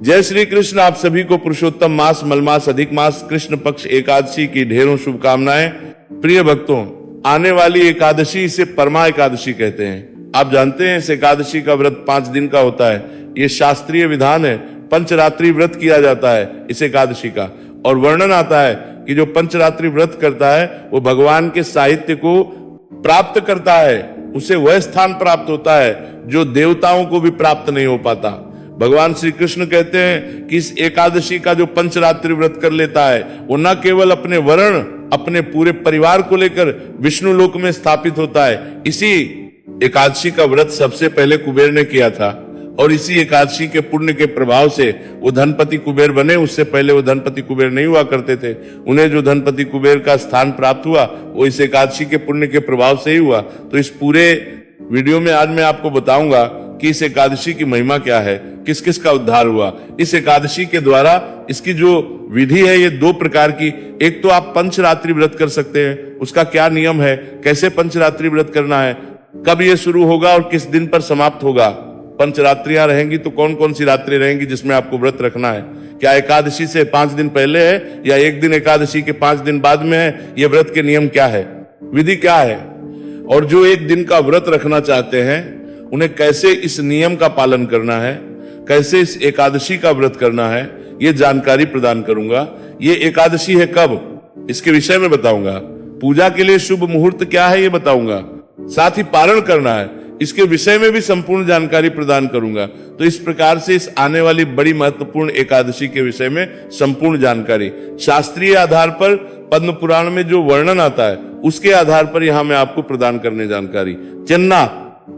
जय श्री कृष्ण। आप सभी को पुरुषोत्तम मास मलमास अधिक मास कृष्ण पक्ष एकादशी की ढेरों शुभकामनाएं। प्रिय भक्तों, आने वाली एकादशी इसे परमा एकादशी कहते हैं। आप जानते हैं इस एकादशी का व्रत 5 दिन का होता है। ये शास्त्रीय विधान है। पंचरात्रि व्रत किया जाता है इस एकादशी का, और वर्णन आता है कि जो पंचरात्रि व्रत करता है वो भगवान के साहित्य को प्राप्त करता है, उसे वह स्थान प्राप्त होता है जो देवताओं को भी प्राप्त नहीं हो पाता। भगवान श्री कृष्ण कहते हैं कि इस एकादशी का जो पंचरात्रि व्रत कर लेता है वो न केवल अपने वर्ण, अपने पूरे परिवार को लेकर विष्णु लोक में स्थापित होता है। इसी एकादशी का व्रत सबसे पहले कुबेर ने किया था, और इसी एकादशी के पुण्य के प्रभाव से वो धनपति कुबेर बने। उससे पहले वो धनपति कुबेर नहीं हुआ करते थे। उन्हें जो धनपति कुबेर का स्थान प्राप्त हुआ वो इस एकादशी के पुण्य के प्रभाव से ही हुआ। तो इस पूरे वीडियो में आज मैं आपको बताऊंगा कि इस एकादशी की महिमा क्या है, किस किस का उद्धार हुआ इस एकादशी के द्वारा। इसकी जो विधि है ये 2 प्रकार की। एक तो आप पंचरात्रि व्रत कर सकते हैं, उसका क्या नियम है, कैसे पंचरात्रि व्रत करना है, कब ये शुरू होगा और किस दिन पर समाप्त होगा। पंचरात्रियां रहेंगी तो कौन कौन सी रात्रि रहेंगी जिसमें आपको व्रत रखना है, क्या एकादशी से 5 दिन पहले है या एक दिन एकादशी के 5 दिन बाद में है, ये व्रत के नियम क्या है, विधि क्या है, और जो एक दिन का व्रत रखना चाहते हैं उन्हें कैसे इस नियम का पालन करना है, कैसे इस एकादशी का व्रत करना है, ये जानकारी प्रदान करूंगा। ये एकादशी है कब, इसके विषय में बताऊंगा। पूजा के लिए शुभ मुहूर्त क्या है ये बताऊंगा। साथ ही पारण करना है, इसके विषय में भी संपूर्ण जानकारी प्रदान करूंगा। तो इस प्रकार से इस आने वाली बड़ी महत्वपूर्ण एकादशी के विषय में संपूर्ण जानकारी शास्त्रीय आधार पर, पद्म पुराण में जो वर्णन आता है उसके आधार पर यहां मैं आपको प्रदान करने जानकारी चलना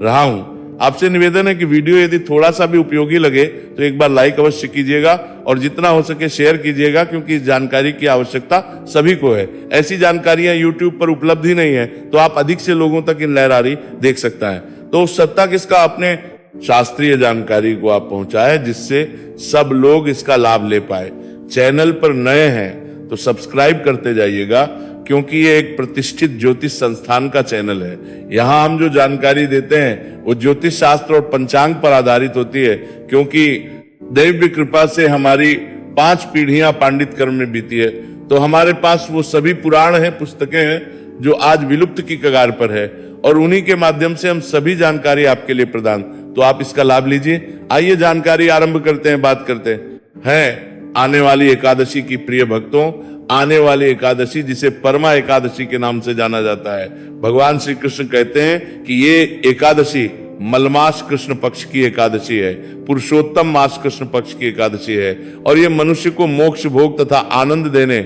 रहा हूं। आपसे निवेदन है कि वीडियो यदि थोड़ा सा भी उपयोगी लगे तो एक बार लाइक अवश्य कीजिएगा और जितना हो सके शेयर कीजिएगा, क्योंकि इस जानकारी की आवश्यकता सभी को है। ऐसी जानकारियां YouTube पर उपलब्ध ही नहीं है तो आप अधिक से लोगों तक इन लहरारी देख सकता है। तो उस सत्ता किसका, अपने शास्त्रीय जानकारी को आप पहुंचाए जिससे सब लोग इसका लाभ ले पाए। चैनल पर नए हैं तो सब्सक्राइब करते जाइएगा, क्योंकि ये एक प्रतिष्ठित ज्योतिष संस्थान का चैनल है। यहाँ हम जो जानकारी देते हैं वो ज्योतिष शास्त्र और पंचांग पर आधारित होती है, क्योंकि दैव कृपा से हमारी 5 पीढ़ियां पांडित कर्म में बीती है। तो हमारे पास वो सभी पुराण हैं, पुस्तकें हैं जो आज विलुप्त की कगार पर है, और उन्हीं के माध्यम से हम सभी जानकारी आपके लिए प्रदान। तो आप इसका लाभ लीजिए। आइए जानकारी आरंभ करते हैं, बात करते हैं आने वाली एकादशी की। प्रिय भक्तों, आने वाली एकादशी जिसे परमा एकादशी के नाम से जाना जाता है, भगवान श्री कृष्ण कहते हैं कि ये एकादशी मलमास कृष्ण पक्ष की एकादशी है, पुरुषोत्तम मास कृष्ण पक्ष की एकादशी है, और ये मनुष्य को मोक्ष भोग तथा आनंद देने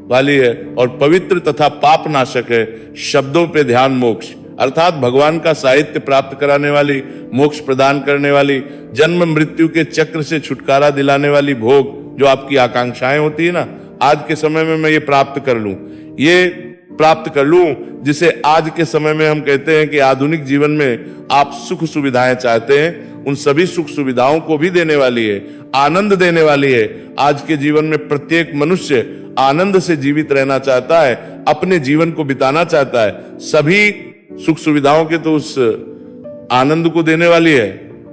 वाली है, और पवित्र तथा पाप नाशक है। शब्दों पे ध्यान मोक्ष, अर्थात भगवान का साहित्य प्राप्त कराने वाली, मोक्ष प्रदान करने वाली, जन्म मृत्यु के चक्र से छुटकारा दिलाने वाली भोग, जो आपकी आकांक्षाएं होती है ना, आज के समय में मैं ये प्राप्त कर लूं, ये प्राप्त कर लूं, जिसे आज के समय में हम कहते हैं कि आधुनिक जीवन में आप सुख सुविधाएं चाहते हैं, उन सभी सुख सुविधाओं को भी देने वाली है, आनंद देने वाली है। आज के जीवन में प्रत्येक मनुष्य आनंद से जीवित रहना चाहता है, अपने जीवन को बिताना चाहता है। सभी सुख सुविधाओं के तो उस आनंद को देने वाली है,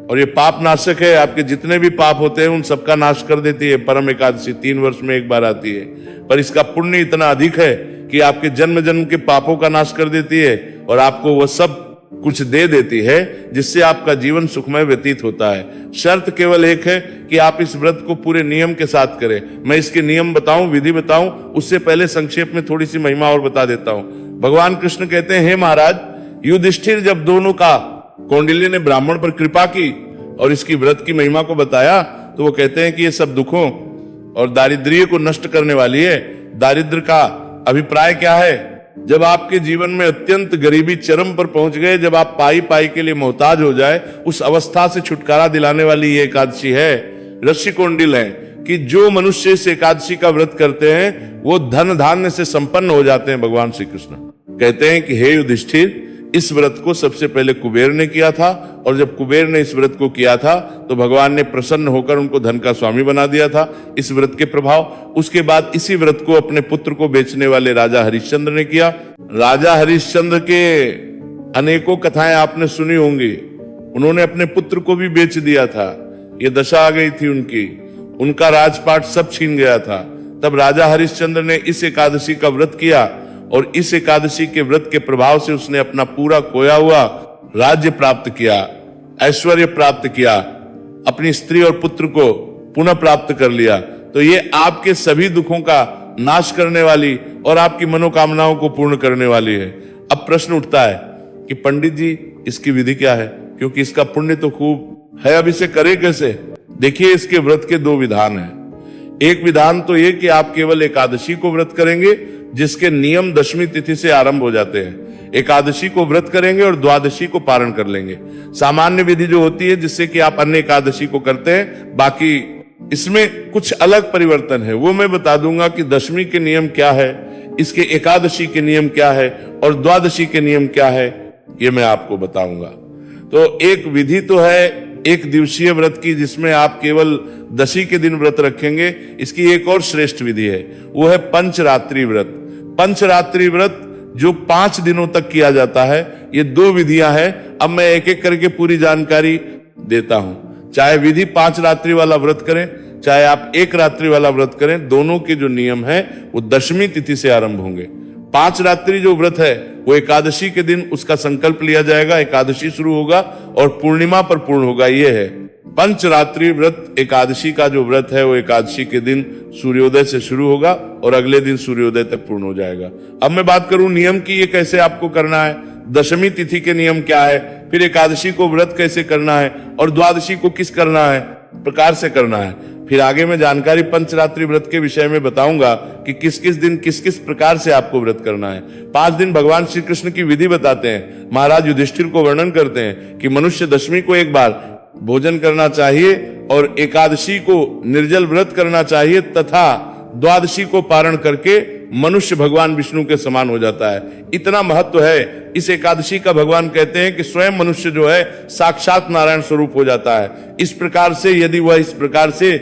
और ये पाप नाशक है। आपके जितने भी पाप होते हैं उन सबका नाश कर देती है। परम एकादशी 3 वर्ष में एक बार आती है, पर इसका पुण्य इतना अधिक है कि आपके जन्म जन्म के पापों का नाश कर देती है, और आपको वह सब कुछ दे देती है जिससे आपका जीवन सुखमय व्यतीत होता है। शर्त केवल एक है कि आप इस व्रत को पूरे नियम के साथ करें। मैं इसके नियम बताऊं, विधि बताऊं, उससे पहले संक्षेप में थोड़ी सी महिमा और बता देता हूं। भगवान कृष्ण कहते हैं, हे महाराज, युधिष्ठिर जब दोनों का कौंडिल्य ने ब्राह्मण पर कृपा की और इसकी व्रत की महिमा को बताया, तो वो कहते हैं कि ये सब दुखों और दारिद्र्य को नष्ट करने वाली है। दारिद्र का अभिप्राय क्या है? जब आपके जीवन में अत्यंत गरीबी चरम पर पहुंच गए, जब आप पाई पाई के लिए मोहताज हो जाए, उस अवस्था से छुटकारा दिलाने वाली ये एकादशी है। ऋषि कौंडिल है कि जो मनुष्य इस एकादशी का व्रत करते हैं वो धन धान्य से संपन्न हो जाते हैं। भगवान श्री कृष्ण कहते हैं कि हे युधिष्ठिर, इस व्रत को सबसे पहले कुबेर ने किया था, और जब कुबेर ने इस व्रत को किया था तो भगवान ने प्रसन्न होकर उनको धन का स्वामी बना दिया था इस व्रत के प्रभाव। उसके बाद इसी व्रत को अपने पुत्र को बेचने वाले राजा हरिश्चंद्र ने किया। राजा हरिश्चंद्र के अनेकों कथाएं आपने सुनी होंगी। उन्होंने अपने पुत्र को भी बेच दिया था, ये दशा आ गई थी उनकी। उनका राजपाट सब छीन गया था। तब राजा हरिश्चंद्र ने इस एकादशी का व्रत किया और इस एकादशी के व्रत के प्रभाव से उसने अपना पूरा खोया हुआ राज्य प्राप्त किया, ऐश्वर्य प्राप्त किया, अपनी स्त्री और पुत्र को पुनः प्राप्त कर लिया। तो ये आपके सभी दुखों का नाश करने वाली और आपकी मनोकामनाओं को पूर्ण करने वाली है। अब प्रश्न उठता है कि पंडित जी इसकी विधि क्या है, क्योंकि इसका पुण्य तो खूब है, अब इसे करें कैसे? देखिए, इसके व्रत के दो विधान हैं। एक विधान तो ये कि आप केवल एकादशी को व्रत करेंगे, जिसके नियम दशमी तिथि से आरंभ हो जाते हैं। एकादशी को व्रत करेंगे और द्वादशी को पारण कर लेंगे। सामान्य विधि जो होती है जिससे कि आप अन्य एकादशी को करते हैं, बाकी इसमें कुछ अलग परिवर्तन है, वो मैं बता दूंगा कि दशमी के नियम क्या है, इसके एकादशी के नियम क्या है और द्वादशी के नियम क्या है, ये मैं आपको बताऊंगा। तो एक विधि तो है एक दिवसीय व्रत की, जिसमें आप केवल दशी के दिन व्रत रखेंगे। इसकी एक और श्रेष्ठ विधि है, वो है पंचरात्रि व्रत। पंचरात्रि व्रत जो 5 दिनों तक किया जाता है। ये 2 विधियां हैं। अब मैं एक एक करके पूरी जानकारी देता हूं। चाहे विधि 5 रात्रि वाला व्रत करें, चाहे आप 1 रात्रि वाला व्रत करें, दोनों के जो नियम है वो दशमी तिथि से आरंभ होंगे। 5 रात्रि जो व्रत है वो एकादशी के दिन उसका संकल्प लिया जाएगा, एकादशी शुरू होगा और पूर्णिमा पर पूर्ण होगा। ये है पंचरात्रि व्रत। एकादशी का जो व्रत है वो एकादशी के दिन सूर्योदय से शुरू होगा और अगले दिन सूर्योदय तक पूर्ण हो जाएगा। अब मैं बात करूं नियम की, ये कैसे आपको करना है, दशमी तिथि के नियम क्या है, फिर एकादशी को व्रत कैसे करना है और द्वादशी को किस करना है प्रकार से करना है। फिर आगे मैं जानकारी पंचरात्रि व्रत के विषय में बताऊंगा कि किस किस दिन किस किस प्रकार से आपको व्रत करना है। 5 दिन भगवान श्री कृष्ण की विधि बताते हैं। महाराज युधिष्ठिर को वर्णन करते हैं कि मनुष्य दशमी को एक बार भोजन करना चाहिए और एकादशी को निर्जल व्रत करना चाहिए, तथा द्वादशी को पारण करके मनुष्य भगवान विष्णु के समान हो जाता है। इतना महत्व है इस एकादशी का। भगवान कहते हैं कि स्वयं मनुष्य जो है साक्षात नारायण स्वरूप हो जाता है। इस प्रकार से यदि वह इस प्रकार से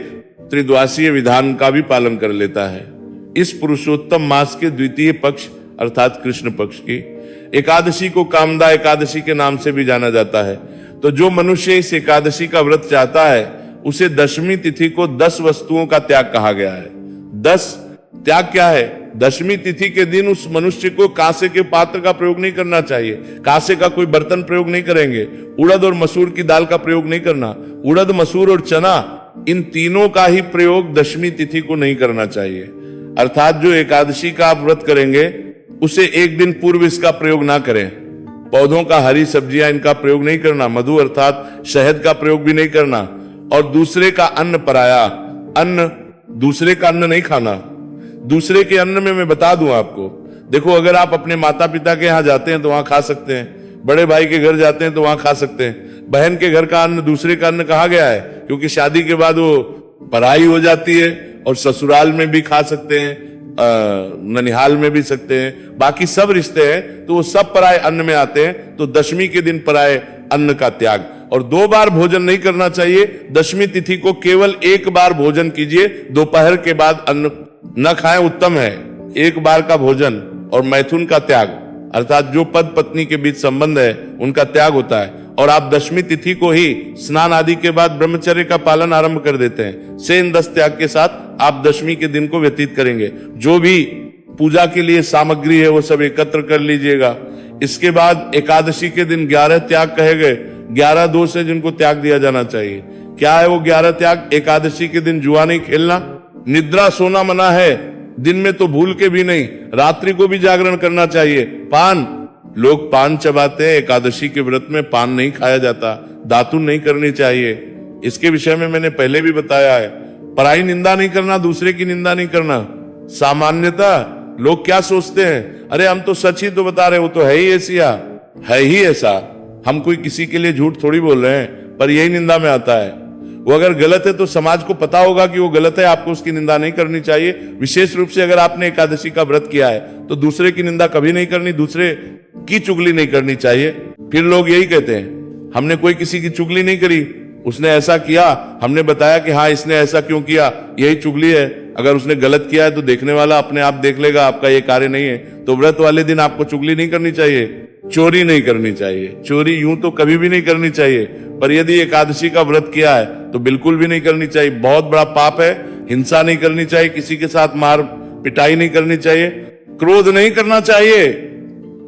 त्रिद्वासीय विधान का भी पालन कर लेता है। इस पुरुषोत्तम मास के द्वितीय पक्ष अर्थात कृष्ण पक्ष की एकादशी को कामदा एकादशी के नाम से भी जाना जाता है। तो जो मनुष्य इस एकादशी का व्रत चाहता है उसे दशमी तिथि को 10 वस्तुओं का त्याग कहा गया है। 10 त्याग क्या है? दशमी तिथि के दिन उस मनुष्य को कांसे के पात्र का प्रयोग नहीं करना चाहिए, कांसे का कोई बर्तन प्रयोग नहीं करेंगे, उड़द और मसूर की दाल का प्रयोग नहीं करना, उड़द मसूर और चना इन तीनों का ही प्रयोग दशमी तिथि को नहीं करना चाहिए। अर्थात जो एकादशी का आप व्रत करेंगे उसे एक दिन पूर्व इसका प्रयोग ना करें। पौधों का, हरी सब्जियां इनका प्रयोग नहीं करना, मधु अर्थात शहद का प्रयोग भी नहीं करना, और दूसरे का अन्न पराया अन्न, दूसरे का अन्न नहीं खाना। दूसरे के अन्न में मैं बता दूं आपको, देखो अगर आप अपने माता पिता के यहाँ जाते हैं तो वहां खा सकते हैं, बड़े भाई के घर जाते हैं तो वहां खा सकते हैं। बहन के घर का अन्न दूसरे का अन्न कहा गया है क्योंकि शादी के बाद वो पराई हो जाती है, और ससुराल में भी खा सकते हैं, ननिहाल में भी सकते हैं, बाकी सब रिश्ते हैं तो वो सब पराये अन्न में आते हैं। तो दशमी के दिन पराये अन्न का त्याग, और 2 बार भोजन नहीं करना चाहिए। दशमी तिथि को केवल 1 बार भोजन कीजिए, दोपहर के बाद अन्न न खाएं, उत्तम है। 1 बार का भोजन और मैथुन का त्याग अर्थात जो पद पत्नी के बीच संबंध है उनका त्याग होता है। और आप दशमी तिथि को ही स्नान आदि के बाद ब्रह्मचर्य का पालन आरंभ कर देते हैं। से इन 10 त्याग के साथ आप दशमी के दिन को व्यतीत करेंगे। जो भी पूजा के लिए सामग्री है वो सब एकत्र कर लीजिएगा। इसके बाद एकादशी के दिन 11 त्याग कहे गए, 11 दोष है जिनको त्याग दिया जाना चाहिए। क्या है वो 11 त्याग? एकादशी के दिन जुआ नहीं खेलना, निद्रा सोना मना है, दिन में तो भूल के भी नहीं, रात्रि को भी जागरण करना चाहिए। पान, लोग पान चबाते हैं, एकादशी के व्रत में पान नहीं खाया जाता, दातुन नहीं करनी चाहिए। इसके विषय में मैंने पहले भी बताया है। पराई निंदा नहीं करना, दूसरे की निंदा नहीं करना। सामान्यता लोग क्या सोचते हैं, अरे हम तो सच ही तो बता रहे, वो तो है ही ऐसिया, है ही ऐसा, हम कोई किसी के लिए झूठ थोड़ी बोल रहे हैं, पर यही निंदा में आता है। वो अगर गलत है तो समाज को पता होगा कि वो गलत है, आपको उसकी निंदा नहीं करनी चाहिए। विशेष रूप से अगर आपने एकादशी का व्रत किया है तो दूसरे की निंदा कभी नहीं करनी, दूसरे की चुगली नहीं करनी चाहिए। फिर लोग यही कहते हैं हमने कोई किसी की चुगली नहीं करी, उसने ऐसा किया, हमने बताया कि हाँ इसने ऐसा क्यों किया, यही चुगली है। अगर उसने गलत किया है तो देखने वाला अपने आप देख लेगा, आपका ये कार्य नहीं है। तो व्रत वाले दिन आपको चुगली नहीं करनी चाहिए। चोरी नहीं करनी चाहिए। चोरी यूं तो कभी भी नहीं करनी चाहिए, पर यदि एकादशी का व्रत किया है तो बिल्कुल भी नहीं करनी चाहिए। बहुत बड़ा पाप है। हिंसा नहीं करनी चाहिए, किसी के साथ मार पिटाई नहीं करनी चाहिए, क्रोध नहीं करना चाहिए,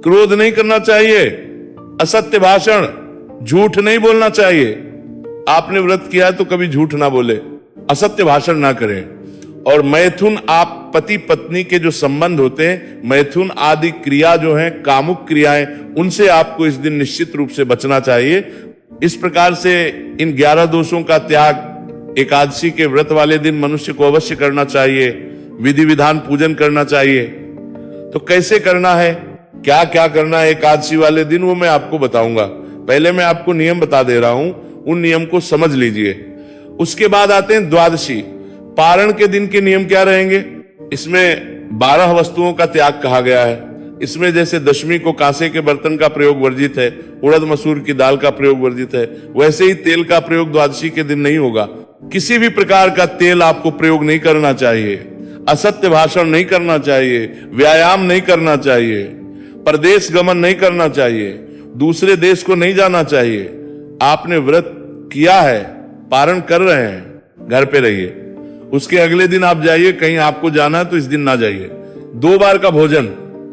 क्रोध नहीं करना चाहिए, असत्य भाषण, झूठ नहीं बोलना चाहिए। आपने व्रत किया है तो कभी झूठ ना बोले, असत्य भाषण ना करें। और मैथुन, आप पति पत्नी के जो संबंध होते हैं, मैथुन आदि क्रिया जो है, कामुक क्रियाएं, उनसे आपको इस दिन निश्चित रूप से बचना चाहिए। इस प्रकार से इन 11 दोषों का त्याग एकादशी के व्रत वाले दिन मनुष्य को अवश्य करना चाहिए। विधि विधान पूजन करना चाहिए। तो कैसे करना है, क्या क्या करना है एकादशी वाले दिन, वो मैं आपको बताऊंगा। पहले मैं आपको नियम बता दे रहा हूं, उन नियम को समझ लीजिए। उसके बाद आते हैं द्वादशी। पारण के दिन के नियम क्या रहेंगे? इसमें 12 वस्तुओं का त्याग कहा गया है। इसमें जैसे दशमी को कांसे के बर्तन का प्रयोग वर्जित है, उड़द मसूर की दाल का प्रयोग वर्जित है, वैसे ही तेल का प्रयोग द्वादशी के दिन नहीं होगा। किसी भी प्रकार का तेल आपको प्रयोग नहीं करना चाहिए, असत्य भाषण नहीं करना चाहिए, व्यायाम नहीं करना चाहिए, प्रदेश गमन नहीं करना चाहिए, दूसरे देश को नहीं जाना चाहिए। आपने व्रत किया है, पारण कर रहे हैं, घर पे रहिए। उसके अगले दिन आप जाइए, कहीं आपको जाना है तो इस दिन ना जाइए। 2 बार का भोजन,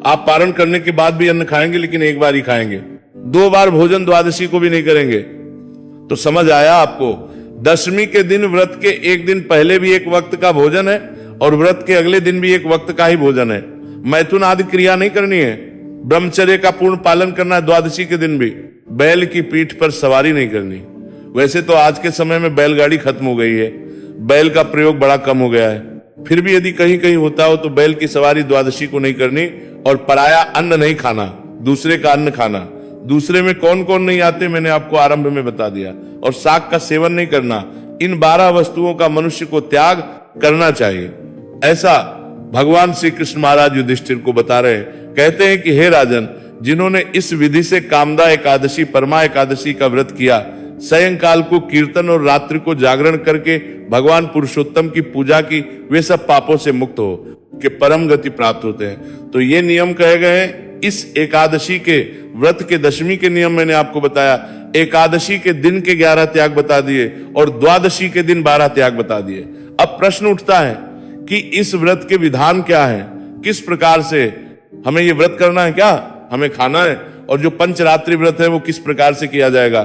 आप पारण करने के बाद भी अन्न खाएंगे, लेकिन 1 बार ही खाएंगे। 2 बार भोजन द्वादशी को भी नहीं करेंगे। तो समझ आया आपको? दशमी के दिन व्रत के 1 दिन पहले भी 1 वक्त का भोजन है और व्रत के अगले दिन भी 1 वक्त का ही भोजन है। मैथुन आदि क्रिया नहीं करनी है। ब्रह्मचर्य का पूर्ण पालन करना है। द्वादशी के दिन भी बैल की पीठ पर सवारी नहीं करनी। वैसे तो आज के समय में बैलगाड़ी खत्म हो गई है, बैल का प्रयोग बड़ा कम हो गया है, फिर भी यदि कहीं कहीं होता हो तो बैल की सवारी द्वादशी को नहीं करनी। और पराया अन्न नहीं खाना, दूसरे का अन्न खाना। दूसरे में कौन कौन नहीं आते मैंने आपको आरंभ में बता दिया। और शाक का सेवन नहीं करना। इन 12 वस्तुओं का मनुष्य को त्याग करना चाहिए, ऐसा भगवान श्री कृष्ण महाराज युधिष्ठिर को बता रहे हैं। कहते हैं कि हे राजन, जिन्होंने इस विधि से कामदा एकादशी, परमा एकादशी का व्रत किया, सायंकाल को कीर्तन और रात्रि को जागरण करके भगवान पुरुषोत्तम की पूजा की, वे सब पापों से मुक्त हो के परम गति प्राप्त होते हैं। तो ये नियम कहे गए हैं। इस एकादशी के व्रत के दशमी के नियम मैंने आपको बताया। एकादशी के दिन के 11 त्याग बता दिए और द्वादशी के दिन 12 त्याग बता दिए। अब प्रश्न उठता है कि इस व्रत के विधान क्या है, किस प्रकार से हमें ये व्रत करना है, क्या हमें खाना है, और जो पंचरात्रि व्रत है वो किस प्रकार से किया जाएगा।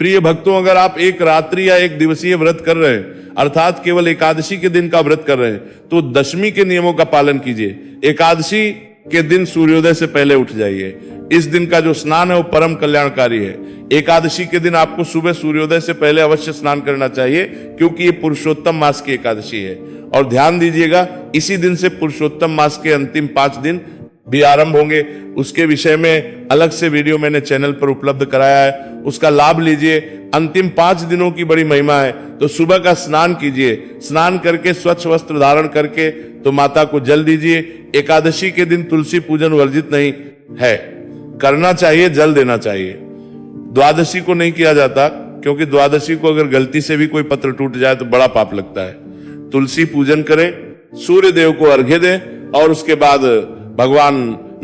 प्रिय भक्तों, अगर आप 1 रात्रि या 1 दिवसीय व्रत कर रहे हैं, अर्थात केवल एकादशी के दिन का व्रत कर रहे हैं, तो दशमी के नियमों का पालन कीजिए। एकादशी के दिन सूर्योदय से पहले उठ जाइए। इस दिन का जो स्नान है वो परम कल्याणकारी है। एकादशी के दिन आपको सुबह सूर्योदय से पहले अवश्य स्नान करना चाहिए, क्योंकि ये पुरुषोत्तम मास की एकादशी है। और ध्यान दीजिएगा, इसी दिन से पुरुषोत्तम मास के अंतिम 5 दिन भी आरंभ होंगे। उसके विषय में अलग से वीडियो मैंने चैनल पर उपलब्ध कराया है, उसका लाभ लीजिए। अंतिम 5 दिनों की बड़ी महिमा है। तो सुबह का स्नान कीजिए, स्नान करके स्वच्छ वस्त्र धारण करके तो माता को जल दीजिए। एकादशी के दिन तुलसी पूजन वर्जित नहीं है, करना चाहिए, जल देना चाहिए। द्वादशी को नहीं किया जाता, क्योंकि द्वादशी को अगर गलती से भी कोई पत्र टूट जाए तो बड़ा पाप लगता है। तुलसी पूजन करें, सूर्य देव को अर्घ्य दें और उसके बाद भगवान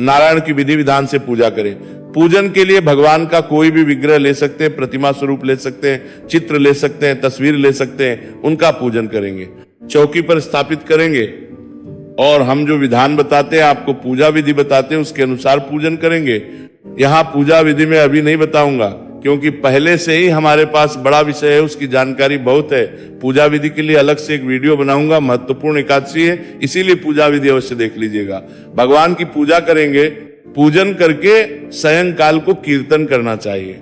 नारायण की विधि विधान से पूजा करें। पूजन के लिए भगवान का कोई भी विग्रह ले सकते हैं, प्रतिमा स्वरूप ले सकते हैं, चित्र ले सकते हैं, तस्वीर ले सकते हैं, उनका पूजन करेंगे। चौकी पर स्थापित करेंगे और हम जो विधान बताते हैं, आपको पूजा विधि बताते हैं, उसके अनुसार पूजन करेंगे। यहाँ पूजा विधि में अभी नहीं बताऊंगा, क्योंकि पहले से ही हमारे पास बड़ा विषय है, उसकी जानकारी बहुत है। पूजा विधि के लिए अलग से एक वीडियो बनाऊंगा, महत्वपूर्ण एकादशी है, इसीलिए पूजा विधि अवश्य देख लीजिएगा। भगवान की पूजा करेंगे, पूजन करके सायंकाल को कीर्तन करना चाहिए।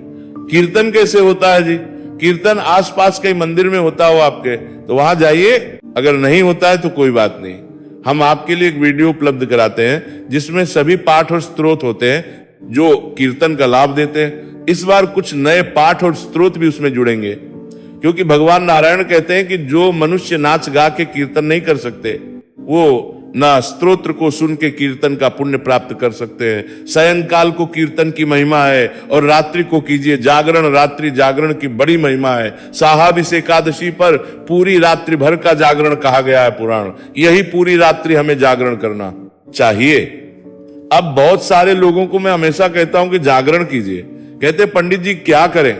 कीर्तन कैसे होता है जी? कीर्तन आसपास कहीं मंदिर में होता हो आपके, तो वहां जाइए। अगर नहीं होता है तो कोई बात नहीं, हम आपके लिए एक वीडियो उपलब्ध कराते हैं जिसमें सभी पाठ और स्तोत्र होते हैं जो कीर्तन का लाभ देते हैं। इस बार कुछ नए पाठ और स्तोत्र भी उसमें जुड़ेंगे, क्योंकि भगवान नारायण कहते हैं कि जो मनुष्य नाच गा के कीर्तन नहीं कर सकते, वो ना स्तोत्र को सुन के कीर्तन का पुण्य प्राप्त कर सकते हैं। सायंकाल को कीर्तन की महिमा है और रात्रि को कीजिए जागरण। रात्रि जागरण की बड़ी महिमा है। साहाबिस एकादशी पर पूरी रात्रि भर का जागरण कहा गया है पुराण। यही पूरी रात्रि हमें जागरण करना चाहिए। अब बहुत सारे लोगों को मैं हमेशा कहता हूं कि जागरण कीजिए, कहते पंडित जी क्या करें,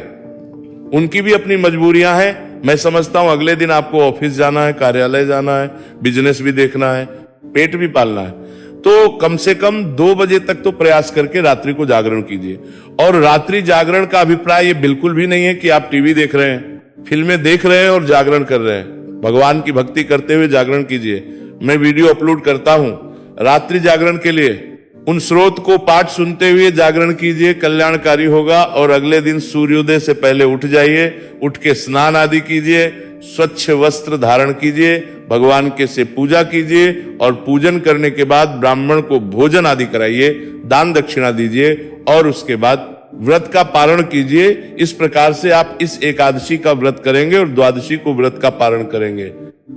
उनकी भी अपनी मजबूरियां हैं। मैं समझता हूं अगले दिन आपको ऑफिस जाना है, कार्यालय जाना है, बिजनेस भी देखना है, पेट भी पालना है, तो कम से कम 2 बजे तक तो प्रयास करके रात्रि को जागरण कीजिए। और रात्रि जागरण का अभिप्राय ये बिल्कुल भी नहीं है कि आप टीवी देख रहे हैं, फिल्में देख रहे हैं और जागरण कर रहे हैं। भगवान की भक्ति करते हुए जागरण कीजिए। मैं वीडियो अपलोड करता हूं रात्रि जागरण के लिए, उन स्रोत को पाठ सुनते हुए जागरण कीजिए, कल्याणकारी होगा। और अगले दिन सूर्योदय से पहले उठ जाइए, उठ के स्नान आदि कीजिए, स्वच्छ वस्त्र धारण कीजिए, भगवान के से पूजा कीजिए और पूजन करने के बाद ब्राह्मण को भोजन आदि कराइए, दान दक्षिणा दीजिए और उसके बाद व्रत का पारण कीजिए। इस प्रकार से आप इस एकादशी का व्रत करेंगे और द्वादशी को व्रत का पारण करेंगे।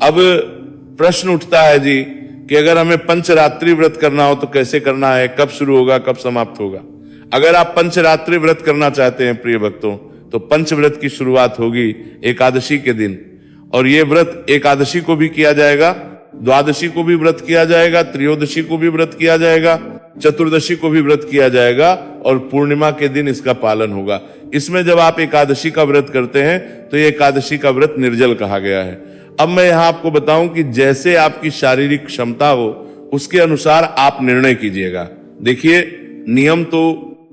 अब प्रश्न उठता है जी कि अगर हमें पंचरात्रि व्रत करना हो तो कैसे करना है, कब शुरू होगा, कब समाप्त होगा। अगर आप पंचरात्रि व्रत करना चाहते हैं प्रिय भक्तों, तो पंचव्रत की शुरुआत होगी एकादशी के दिन। और ये व्रत एकादशी को भी किया जाएगा, द्वादशी को भी व्रत किया जाएगा, त्रयोदशी को भी व्रत किया जाएगा, चतुर्दशी को भी व्रत किया जाएगा और पूर्णिमा के दिन इसका पालन होगा। इसमें जब आप एकादशी का व्रत करते हैं तो ये एकादशी का व्रत निर्जल कहा गया है। अब मैं यहां आपको बताऊं कि जैसे आपकी शारीरिक क्षमता हो उसके अनुसार आप निर्णय कीजिएगा। देखिए, नियम तो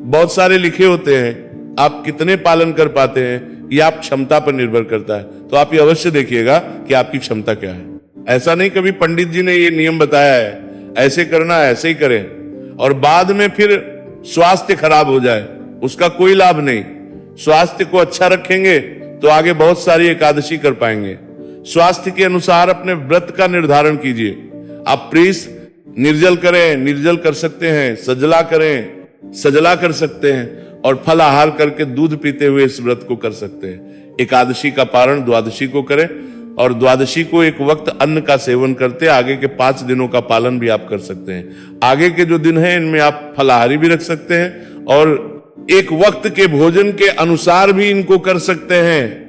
बहुत सारे लिखे होते हैं, आप कितने पालन कर पाते हैं ये आप क्षमता पर निर्भर करता है। तो आप ये अवश्य देखिएगा कि आपकी क्षमता क्या है। ऐसा नहीं कभी पंडित जी ने ये नियम बताया है, ऐसे करना है ऐसे ही करें और बाद में फिर स्वास्थ्य खराब हो जाए, उसका कोई लाभ नहीं। स्वास्थ्य को अच्छा रखेंगे तो आगे बहुत सारी एकादशी कर पाएंगे। स्वास्थ्य के अनुसार अपने व्रत का निर्धारण कीजिए। आप प्रीस निर्जल करें, निर्जल कर सकते हैं, सजला करें, सजला कर सकते हैं और फल आहार करके दूध पीते हुए इस व्रत को कर सकते हैं। एकादशी का पारण द्वादशी को करें और द्वादशी को एक वक्त अन्न का सेवन करते आगे के 5 दिनों का पालन भी आप कर सकते हैं। आगे के जो दिन हैं इनमें आप फलाहारी भी रख सकते हैं और एक वक्त के भोजन के अनुसार भी इनको कर सकते हैं।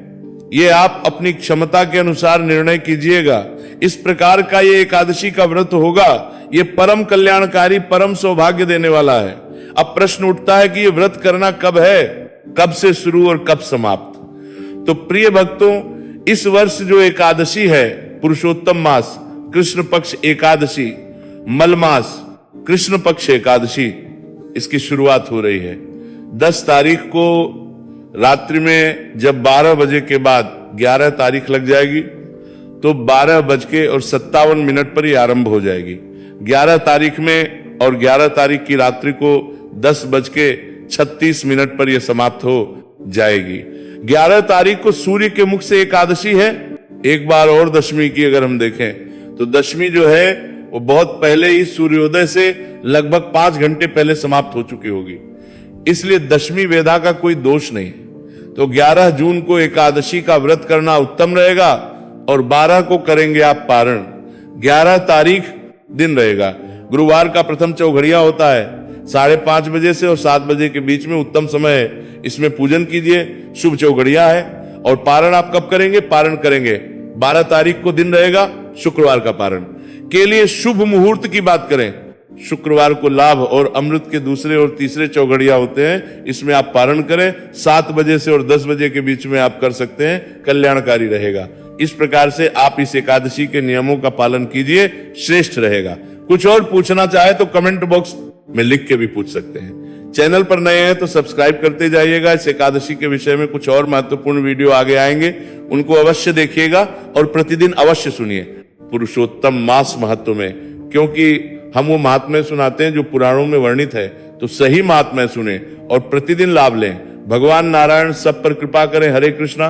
ये आप अपनी क्षमता के अनुसार निर्णय कीजिएगा। इस प्रकार का ये एकादशी का व्रत होगा, ये परम कल्याणकारी, परम सौभाग्य देने वाला है। अब प्रश्न उठता है कि ये व्रत करना कब है, कब से शुरू और कब समाप्त। तो प्रिय भक्तों, इस वर्ष जो एकादशी है, पुरुषोत्तम मास कृष्ण पक्ष एकादशी, मलमास कृष्ण पक्ष एकादशी, इसकी शुरुआत हो रही है 10 तारीख को रात्रि में। जब 12 बजे के बाद 11 तारीख लग जाएगी तो 12:57 पर ये आरंभ हो जाएगी। 11 तारीख में और 11 तारीख की रात्रि को 10:36 पर यह समाप्त हो जाएगी। 11 तारीख को सूर्य के मुख से एकादशी है। एक बार और दशमी की अगर हम देखें तो दशमी जो है वो बहुत पहले ही सूर्योदय से लगभग 5 घंटे पहले समाप्त हो चुकी होगी, इसलिए दशमी वेदा का कोई दोष नहीं। तो 11 जून को एकादशी का व्रत करना उत्तम रहेगा और 12 को करेंगे आप पारण। 11 तारीख दिन रहेगा, गुरुवार का प्रथम चौघड़िया होता है 5:30 बजे से और 7 बजे के बीच में उत्तम समय है। इसमें पूजन कीजिए, शुभ चौघड़िया है। और पारण आप कब करेंगे? पारण करेंगे 12 तारीख को दिन रहेगा, शुक्रवार का पारण के लिए शुभ मुहूर्त की बात करें, शुक्रवार को लाभ और अमृत के दूसरे और तीसरे चौघड़िया होते हैं, इसमें आप पारण करें। 7 बजे से और 10 बजे के बीच में आप कर सकते हैं, कल्याणकारी रहेगा। इस प्रकार से आप इस एकादशी के नियमों का पालन कीजिए, श्रेष्ठ रहेगा। कुछ और पूछना चाहे तो कमेंट बॉक्स में लिख के भी पूछ सकते हैं। चैनल पर नए हैं तो सब्सक्राइब करते जाइएगा। इस एकादशी के विषय में कुछ और महत्वपूर्ण वीडियो आगे आएंगे, उनको अवश्य देखिएगा और प्रतिदिन अवश्य सुनिए पुरुषोत्तम मास महत्व में, क्योंकि हम वो महात्म्य सुनाते हैं जो पुराणों में वर्णित है। तो सही महात्म्य सुने और प्रतिदिन लाभ लें। भगवान नारायण सब पर कृपा करें। हरे कृष्णा।